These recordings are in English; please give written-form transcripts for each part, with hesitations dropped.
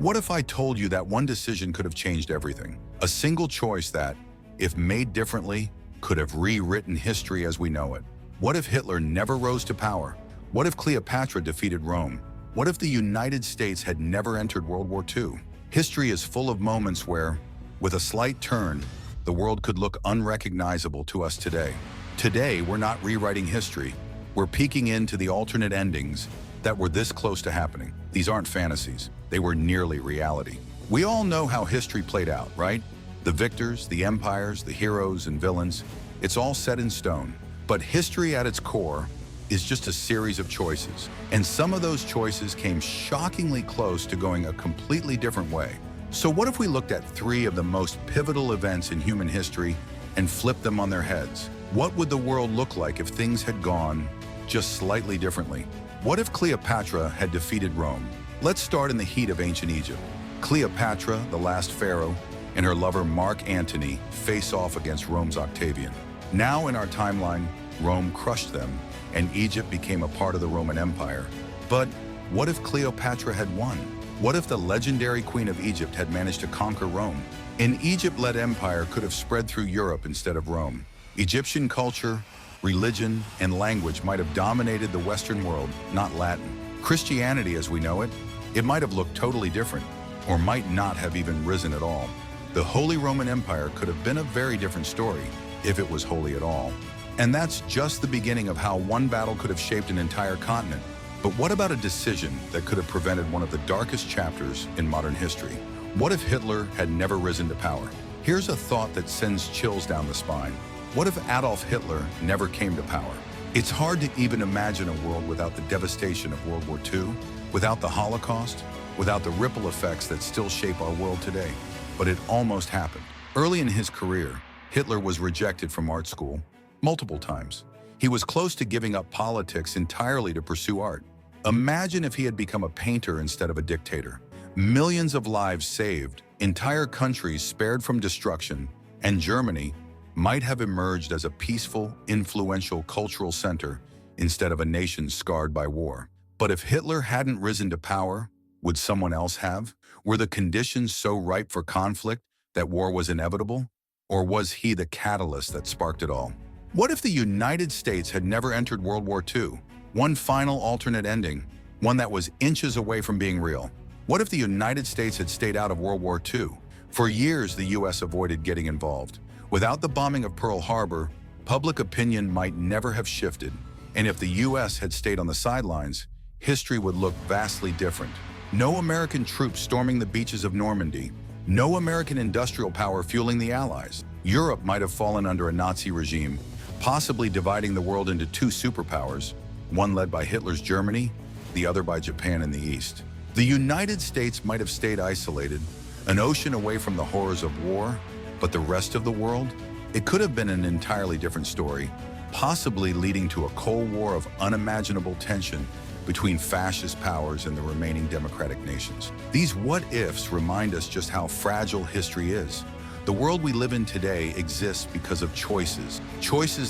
What if I told you that one decision could have changed everything? A single choice that, if made differently, could have rewritten history as we know it. What if Hitler never rose to power? What if Cleopatra defeated Rome? What if the United States had never entered World War II? History is full of moments where, with a slight turn, the world could look unrecognizable to us today. Today, we're not rewriting history. We're peeking into the alternate endings that were this close to happening. These aren't fantasies. They were nearly reality. We all know how history played out, right? The victors, the empires, the heroes and villains, it's all set in stone. But history at its core is just a series of choices. And some of those choices came shockingly close to going a completely different way. So what if we looked at 3 of the most pivotal events in human history and flipped them on their heads? What would the world look like if things had gone just slightly differently? What if Cleopatra had defeated Rome? Let's start in the heat of ancient Egypt. Cleopatra, the last pharaoh, and her lover Mark Antony face off against Rome's Octavian. Now in our timeline, Rome crushed them, and Egypt became a part of the Roman Empire. But what if Cleopatra had won? What if the legendary Queen of Egypt had managed to conquer Rome? An Egypt-led empire could have spread through Europe instead of Rome. Egyptian culture, religion, and language might have dominated the Western world, not Latin. Christianity as we know it, it might have looked totally different, or might not have even risen at all. The Holy Roman Empire could have been a very different story, if it was holy at all. And that's just the beginning of how one battle could have shaped an entire continent. But what about a decision that could have prevented one of the darkest chapters in modern history? What if Hitler had never risen to power? Here's a thought that sends chills down the spine. What if Adolf Hitler never came to power? It's hard to even imagine a world without the devastation of World War II, without the Holocaust, without the ripple effects that still shape our world today. But it almost happened. Early in his career, Hitler was rejected from art school multiple times. He was close to giving up politics entirely to pursue art. Imagine if he had become a painter instead of a dictator. Millions of lives saved, entire countries spared from destruction, and Germany might have emerged as a peaceful, influential cultural center instead of a nation scarred by war. But if Hitler hadn't risen to power, would someone else have? Were the conditions so ripe for conflict that war was inevitable? Or was he the catalyst that sparked it all? What if the United States had never entered World War II? One final alternate ending, one that was inches away from being real. What if the United States had stayed out of World War II? For years, the US avoided getting involved. Without the bombing of Pearl Harbor, public opinion might never have shifted. And if the US had stayed on the sidelines, history would look vastly different. No American troops storming the beaches of Normandy. No American industrial power fueling the Allies. Europe might have fallen under a Nazi regime, possibly dividing the world into 2 superpowers, one led by Hitler's Germany, the other by Japan in the East. The United States might have stayed isolated, an ocean away from the horrors of war, but the rest of the world? It could have been an entirely different story, possibly leading to a Cold War of unimaginable tension between fascist powers and the remaining democratic nations. These what-ifs remind us just how fragile history is. The world we live in today exists because of choices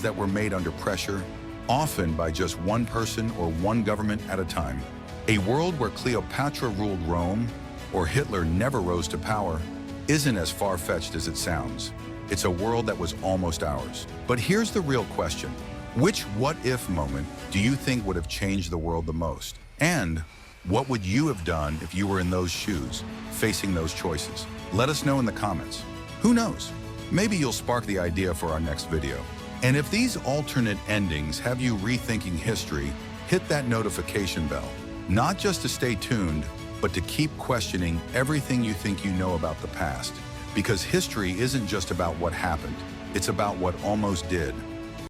that were made under pressure, often by just one person or one government at a time. A world where Cleopatra ruled Rome or Hitler never rose to power isn't as far-fetched as it sounds. It's a world that was almost ours. But here's the real question. Which what-if moment do you think would have changed the world the most? And what would you have done if you were in those shoes, facing those choices? Let us know in the comments. Who knows? Maybe you'll spark the idea for our next video. And if these alternate endings have you rethinking history, hit that notification bell. Not just to stay tuned, but to keep questioning everything you think you know about the past. Because history isn't just about what happened, it's about what almost did.